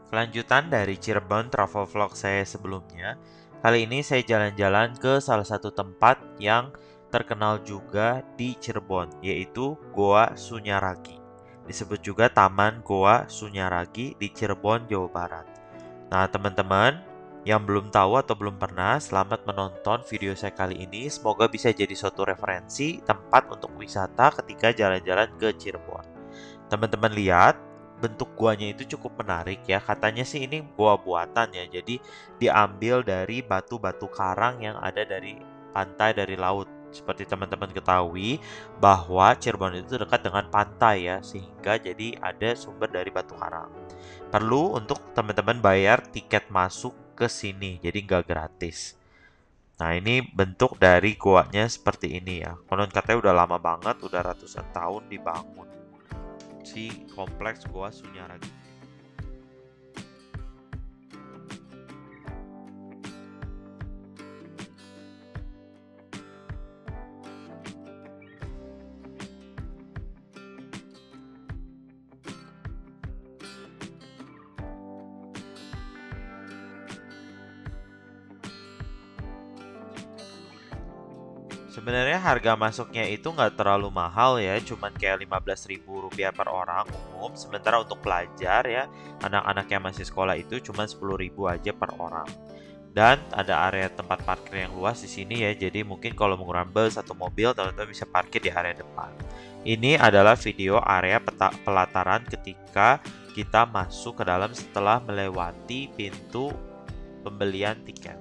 Kelanjutan dari Cirebon travel vlog saya sebelumnya, kali ini saya jalan-jalan ke salah satu tempat yang terkenal juga di Cirebon, yaitu Goa Sunyaragi. Disebut juga Taman Goa Sunyaragi di Cirebon, Jawa Barat. Nah, teman-teman yang belum tahu atau belum pernah, selamat menonton video saya kali ini. Semoga bisa jadi suatu referensi tempat untuk wisata ketika jalan-jalan ke Cirebon. Teman-teman lihat, bentuk guanya itu cukup menarik ya. Katanya sih ini gua buatan ya. Jadi diambil dari batu-batu karang yang ada dari pantai dari laut. Seperti teman-teman ketahui bahwa Cirebon itu dekat dengan pantai ya, sehingga jadi ada sumber dari batu karang. Perlu untuk teman-teman bayar tiket masuk ke sini, jadi nggak gratis. Nah, ini bentuk dari goanya seperti ini ya. Konon katanya udah lama banget, udah ratusan tahun dibangun si kompleks Goa Sunyaragi. Sebenarnya harga masuknya itu nggak terlalu mahal ya, cuman kayak 15.000 rupiah per orang umum. Sementara untuk pelajar ya, anak-anak yang masih sekolah itu cuma 10.000 aja per orang. Dan ada area tempat parkir yang luas di sini ya, jadi mungkin kalau menggunakan bus atau mobil, teman-teman bisa parkir di area depan. Ini adalah video area pelataran ketika kita masuk ke dalam setelah melewati pintu pembelian tiket.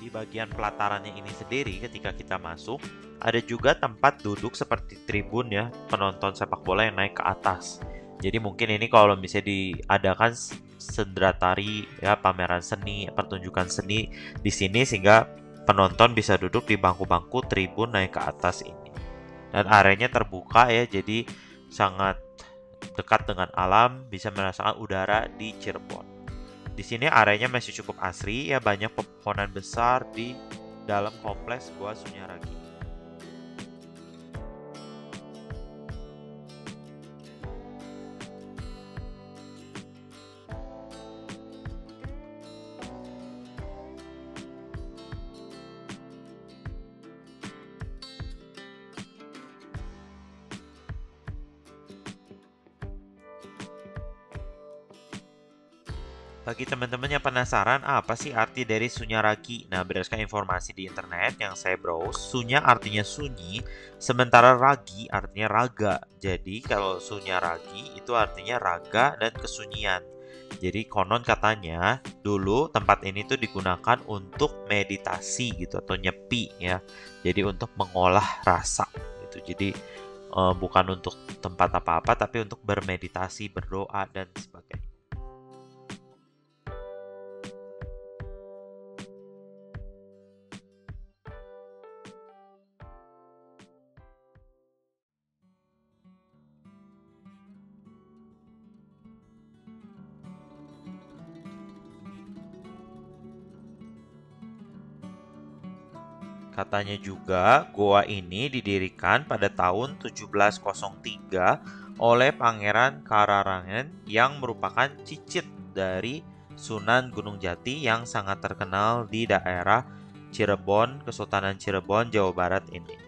Di bagian pelatarannya ini sendiri ketika kita masuk, ada juga tempat duduk seperti tribun ya, penonton sepak bola yang naik ke atas. Jadi mungkin ini kalau misalnya diadakan sendera tari ya, pameran seni, pertunjukan seni di sini sehingga penonton bisa duduk di bangku-bangku tribun naik ke atas ini. Dan areanya terbuka ya, jadi sangat dekat dengan alam, bisa merasakan udara di Cirebon. Di sini areanya masih cukup asri ya, banyak pepohonan besar di dalam kompleks Goa Sunyaragi. Bagi teman-teman yang penasaran apa sih arti dari Sunyaragi? Nah, berdasarkan informasi di internet yang saya browse, Sunya artinya sunyi, sementara Ragi artinya raga. Jadi kalau Sunyaragi itu artinya raga dan kesunyian. Jadi konon katanya dulu tempat ini tuh digunakan untuk meditasi gitu atau nyepi ya. Jadi untuk mengolah rasa gitu. Jadi bukan untuk tempat apa-apa tapi untuk bermeditasi, berdoa dan sebagainya. Katanya juga, goa ini didirikan pada tahun 1703 oleh Pangeran Kararangen yang merupakan cicit dari Sunan Gunung Jati yang sangat terkenal di daerah Cirebon, Kesultanan Cirebon, Jawa Barat ini.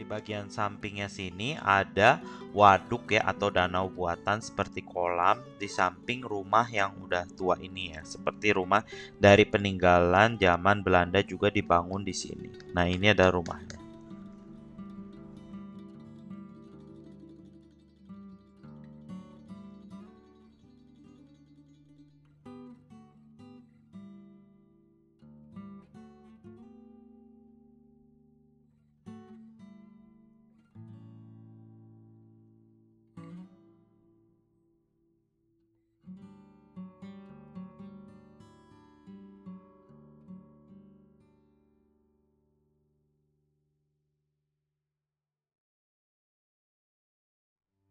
bagian sampingnya sini ada waduk ya atau danau buatan seperti kolam di samping rumah yang udah tua ini ya. Seperti rumah dari peninggalan zaman Belanda juga dibangun di sini. Nah, ini ada rumahnya.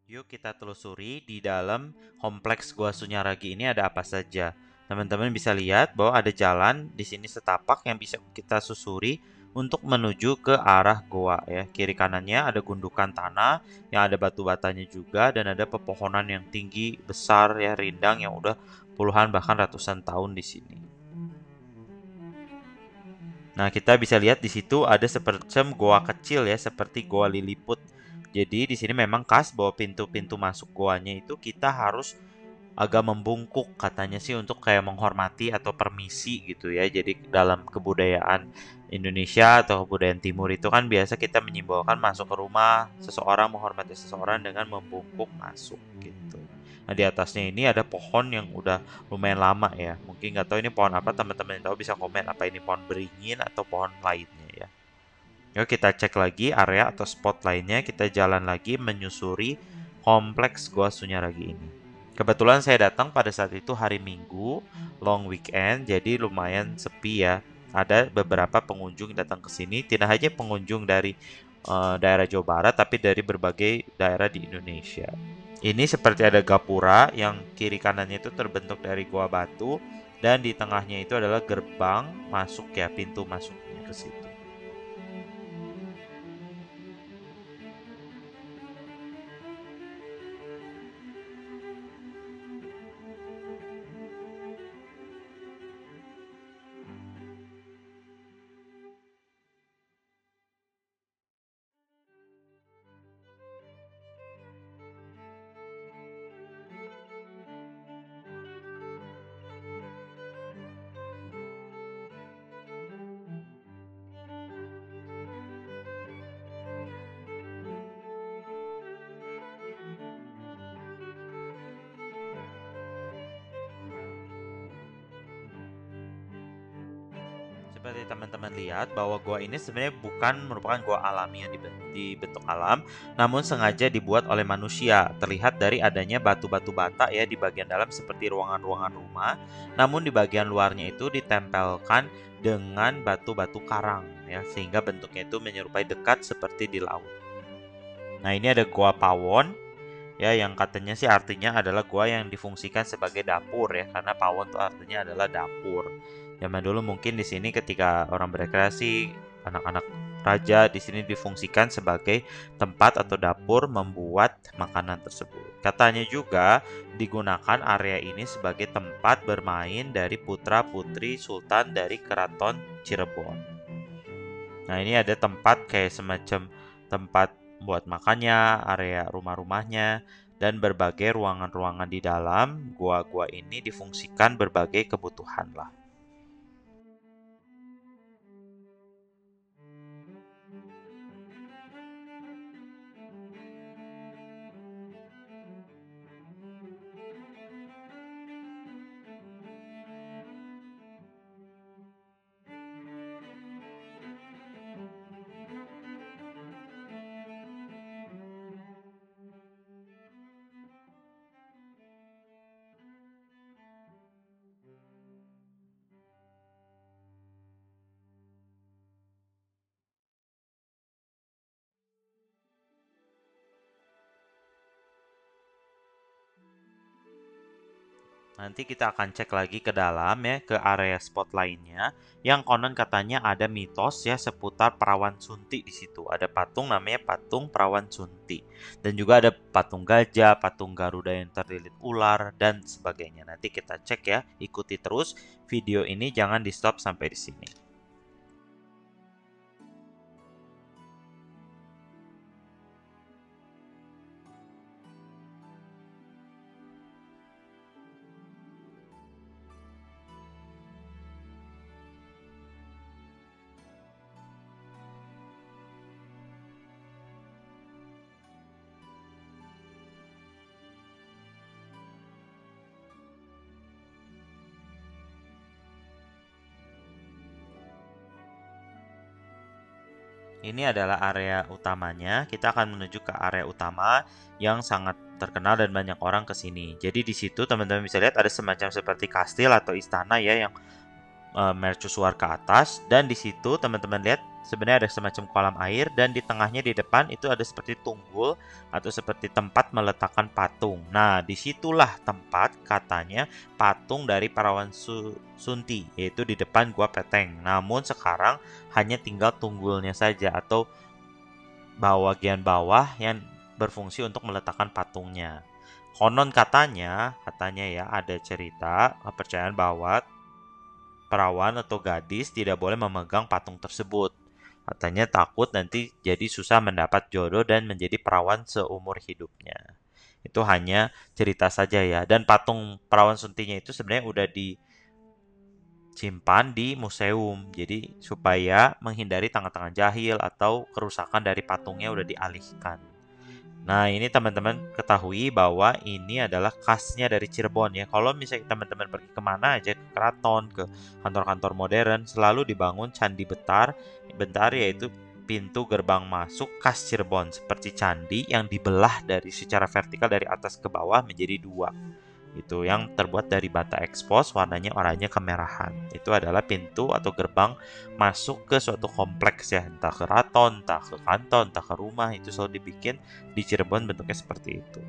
Yuk kita telusuri di dalam kompleks Gua Sunyaragi ini ada apa saja. Teman-teman bisa lihat bahwa ada jalan di sini setapak yang bisa kita susuri untuk menuju ke arah goa ya. Kiri kanannya ada gundukan tanah yang ada batu batanya juga dan ada pepohonan yang tinggi, besar ya, rindang yang udah puluhan bahkan ratusan tahun di sini. Nah, kita bisa lihat di situ ada semacam goa kecil ya, seperti goa Liliput. Jadi di sini memang khas bahwa pintu-pintu masuk goanya itu kita harus agak membungkuk katanya sih untuk kayak menghormati atau permisi gitu ya. Jadi dalam kebudayaan Indonesia atau kebudayaan Timur itu kan biasa kita menyimbolkan masuk ke rumah seseorang, menghormati seseorang dengan membungkuk masuk gitu. Nah, di atasnya ini ada pohon yang udah lumayan lama ya. Mungkin nggak tahu ini pohon apa, teman-teman yang tahu bisa komen apa ini pohon beringin atau pohon lainnya ya. Yuk kita cek lagi area atau spot lainnya, kita jalan lagi menyusuri kompleks Goa Sunyaragi ini. Kebetulan saya datang pada saat itu hari Minggu, long weekend, jadi lumayan sepi ya. Ada beberapa pengunjung yang datang ke sini, tidak hanya pengunjung dari daerah Jawa Barat, tapi dari berbagai daerah di Indonesia. Ini seperti ada gapura yang kiri kanannya itu terbentuk dari gua batu, dan di tengahnya itu adalah gerbang masuk ya, pintu masuknya ke situ. Seperti teman-teman lihat bahwa gua ini sebenarnya bukan merupakan gua alami yang dibentuk alam, namun sengaja dibuat oleh manusia. Terlihat dari adanya batu-batu bata ya di bagian dalam seperti ruangan-ruangan rumah, namun di bagian luarnya itu ditempelkan dengan batu-batu karang ya, sehingga bentuknya itu menyerupai dekat seperti di laut. Nah, ini ada gua pawon ya, yang katanya sih artinya adalah gua yang difungsikan sebagai dapur ya, karena pawon itu artinya adalah dapur. Zaman dulu mungkin di sini ketika orang berekreasi, anak-anak raja di sini difungsikan sebagai tempat atau dapur membuat makanan tersebut. Katanya juga digunakan area ini sebagai tempat bermain dari putra-putri sultan dari keraton Cirebon. Nah, ini ada tempat kayak semacam tempat buat makannya, area rumah-rumahnya, dan berbagai ruangan-ruangan di dalam gua-gua ini difungsikan berbagai kebutuhan lah. Nanti kita akan cek lagi ke dalam ya, ke area spot lainnya yang konon katanya ada mitos ya seputar Perawan Sunti di situ. Ada patung namanya patung Perawan Sunti. Dan juga ada patung gajah, patung Garuda yang terlilit ular dan sebagainya. Nanti kita cek ya, ikuti terus video ini, jangan di-stop sampai di sini. Ini adalah area utamanya. Kita akan menuju ke area utama yang sangat terkenal dan banyak orang ke sini. Jadi di situ teman-teman bisa lihat ada semacam seperti kastil atau istana ya yang mercusuar ke atas, dan di situ teman-teman lihat sebenarnya ada semacam kolam air, dan di tengahnya di depan itu ada seperti tunggul atau seperti tempat meletakkan patung. Nah, disitulah tempat katanya patung dari Parawan Sunti, yaitu di depan Gua Peteng. Namun sekarang hanya tinggal tunggulnya saja atau bagian bawah yang berfungsi untuk meletakkan patungnya. Konon katanya ya ada cerita kepercayaan bahwa perawan atau gadis tidak boleh memegang patung tersebut. Katanya takut nanti jadi susah mendapat jodoh dan menjadi perawan seumur hidupnya. Itu hanya cerita saja ya. Dan patung perawan Suntinya itu sebenarnya udah disimpan di museum. Jadi supaya menghindari tangan-tangan jahil atau kerusakan dari patungnya udah dialihkan. Nah, ini teman-teman ketahui bahwa ini adalah khasnya dari Cirebon ya. Kalau misalnya teman-teman pergi kemana aja, ke keraton, ke kantor-kantor modern, selalu dibangun candi Bentar. Bentar yaitu pintu gerbang masuk khas Cirebon, seperti candi yang dibelah dari secara vertikal dari atas ke bawah menjadi dua. Itu yang terbuat dari bata ekspos, warnanya oranye kemerahan. Itu adalah pintu atau gerbang masuk ke suatu kompleks ya, entah ke keraton, entah ke kantor, entah ke rumah, itu selalu dibikin di Cirebon bentuknya seperti itu.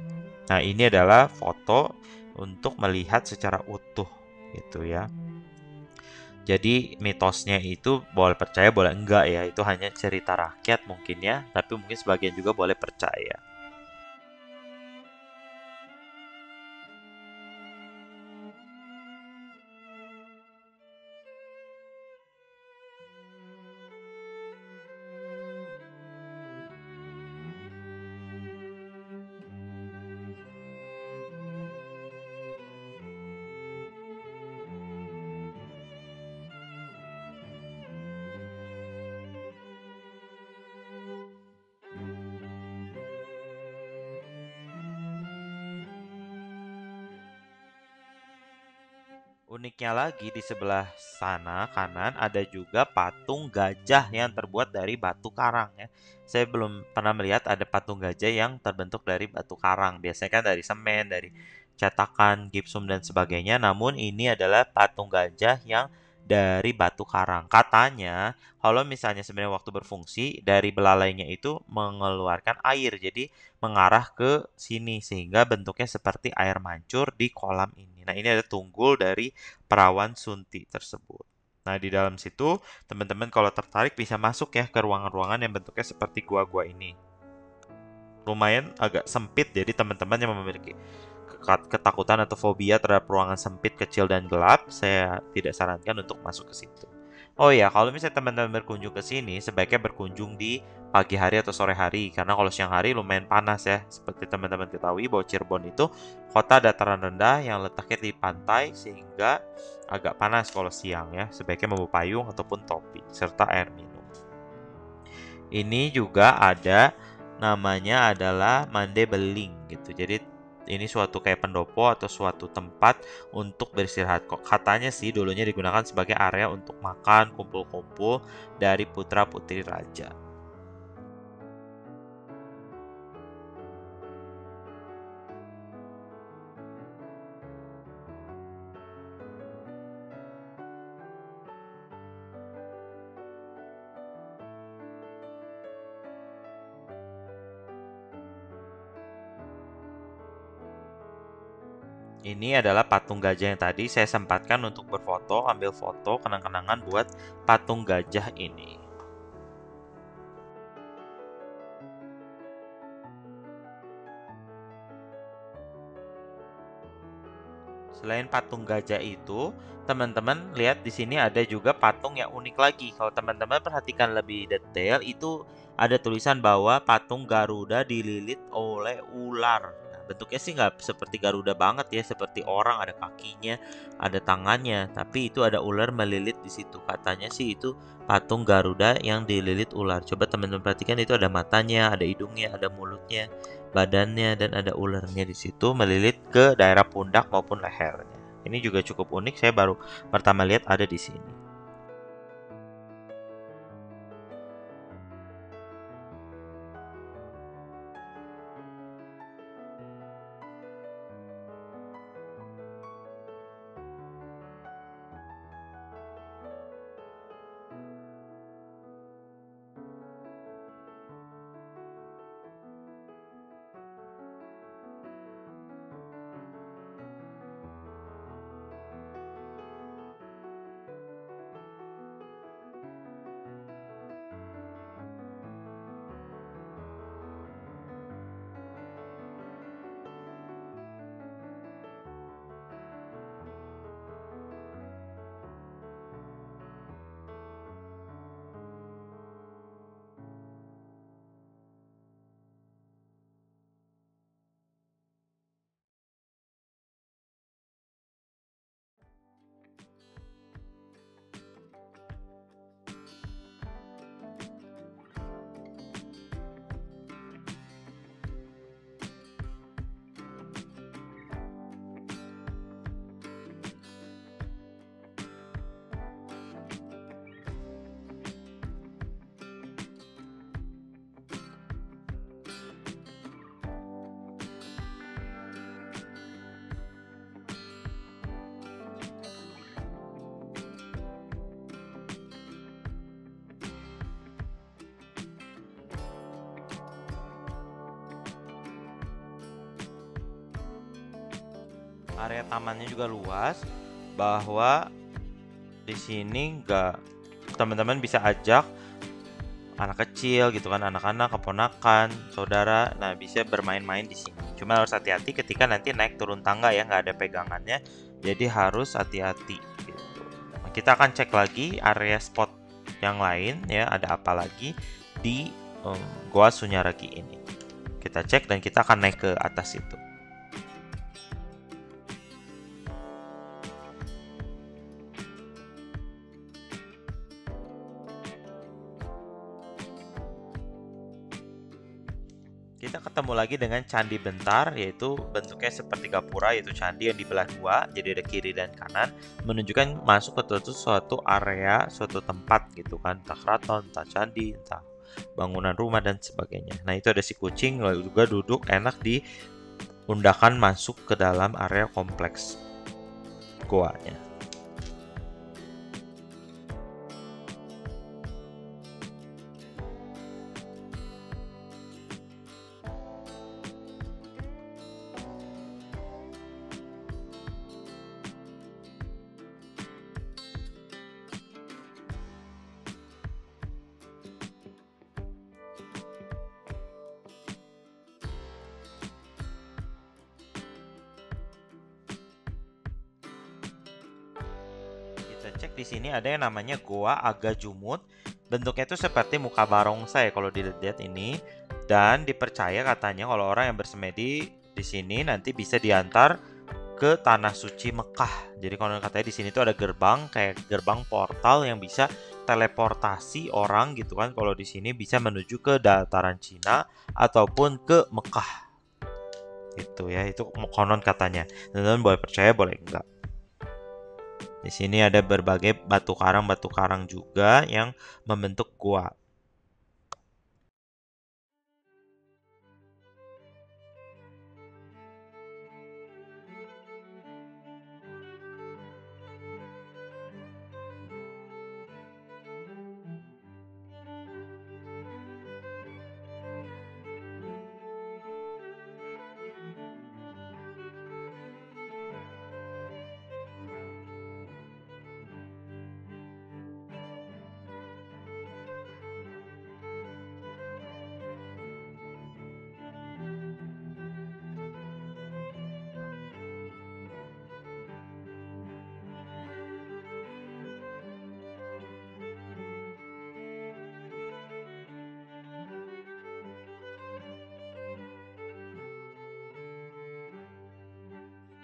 Nah, ini adalah foto untuk melihat secara utuh gitu ya. Jadi mitosnya itu boleh percaya boleh enggak ya, itu hanya cerita rakyat mungkin ya, tapi mungkin sebagian juga boleh percaya. Uniknya lagi di sebelah sana kanan ada juga patung gajah yang terbuat dari batu karang ya. Saya belum pernah melihat ada patung gajah yang terbentuk dari batu karang. Biasanya kan dari semen, dari cetakan, gipsum dan sebagainya. Namun ini adalah patung gajah yang dari batu karang. Katanya kalau misalnya sebenarnya waktu berfungsi dari belalainya itu mengeluarkan air. Jadi mengarah ke sini sehingga bentuknya seperti air mancur di kolam ini. Nah, ini ada tunggul dari Perawan Sunti tersebut. Nah, di dalam situ, teman-teman kalau tertarik bisa masuk ya ke ruangan-ruangan yang bentuknya seperti gua-gua ini. Lumayan agak sempit, jadi teman-teman yang memiliki ketakutan atau fobia terhadap ruangan sempit, kecil, dan gelap, saya tidak sarankan untuk masuk ke situ. Oh ya, kalau misalnya teman-teman berkunjung ke sini, sebaiknya berkunjung di pagi hari atau sore hari, karena kalau siang hari lumayan panas ya. Seperti teman-teman ketahui bahwa Cirebon itu kota dataran rendah yang letaknya di pantai, sehingga agak panas kalau siang ya. Sebaiknya membawa payung ataupun topi, serta air minum. Ini juga ada namanya adalah Mande Beling gitu. Jadi ini suatu kayak pendopo atau suatu tempat untuk beristirahat. Kok katanya sih dulunya digunakan sebagai area untuk makan, kumpul-kumpul dari putra-putri raja. Ini adalah patung gajah yang tadi saya sempatkan untuk berfoto, ambil foto kenang-kenangan buat patung gajah ini. Selain patung gajah itu, teman-teman lihat di sini ada juga patung yang unik lagi. Kalau teman-teman perhatikan lebih detail, itu ada tulisan bahwa patung Garuda dililit oleh ular. Nah, bentuknya sih nggak seperti Garuda banget ya, seperti orang ada kakinya, ada tangannya, tapi itu ada ular melilit di situ. Katanya sih itu patung Garuda yang dililit ular. Coba teman-teman perhatikan itu ada matanya, ada hidungnya, ada mulutnya, badannya, dan ada ularnya di situ melilit ke daerah pundak maupun lehernya. Ini juga cukup unik, saya baru pertama lihat ada di sini. area tamannya juga luas, bahwa di sini teman-teman bisa ajak anak kecil gitu kan, anak-anak, keponakan, saudara, nah bisa bermain-main di sini. Cuma harus hati-hati ketika nanti naik turun tangga ya, nggak ada pegangannya, jadi harus hati-hati gitu. Nah, kita akan cek lagi area spot yang lain ya, ada apa lagi di Goa Sunyaragi ini. Kita cek dan kita akan naik ke atas itu. Kita ketemu lagi dengan Candi Bentar, yaitu bentuknya seperti gapura, yaitu candi yang dibelah dua, jadi ada kiri dan kanan, menunjukkan masuk ke suatu area, suatu tempat gitu kan, entah keraton, entah candi, entah bangunan rumah dan sebagainya. Nah itu ada si kucing, lalu juga duduk enak di undakan masuk ke dalam area kompleks goanya. Kita cek di sini ada yang namanya Goa Aga Jumut. Bentuknya itu seperti muka barongsai kalau dilihat ini, dan dipercaya katanya kalau orang yang bersemedi di sini nanti bisa diantar ke tanah suci Mekah. Jadi kalau katanya di sini tuh ada gerbang kayak gerbang portal yang bisa teleportasi orang gitu kan. Kalau di sini bisa menuju ke dataran Cina ataupun ke Mekah. Itu ya, itu konon katanya. Teman-teman boleh percaya boleh enggak. Di sini ada berbagai batu karang juga yang membentuk gua.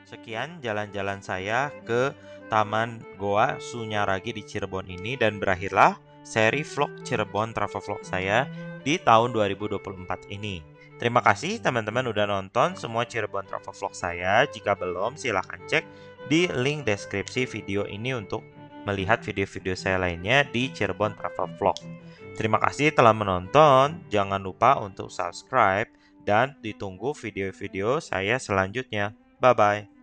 Sekian jalan-jalan saya ke Taman Goa Sunyaragi di Cirebon ini, dan berakhirlah seri vlog Cirebon travel vlog saya di tahun 2024 ini. Terima kasih teman-teman udah nonton semua Cirebon travel vlog saya. Jika belum, silahkan cek di link deskripsi video ini untuk melihat video-video saya lainnya di Cirebon travel vlog. Terima kasih telah menonton. Jangan lupa untuk subscribe dan ditunggu video-video saya selanjutnya. Bye-bye.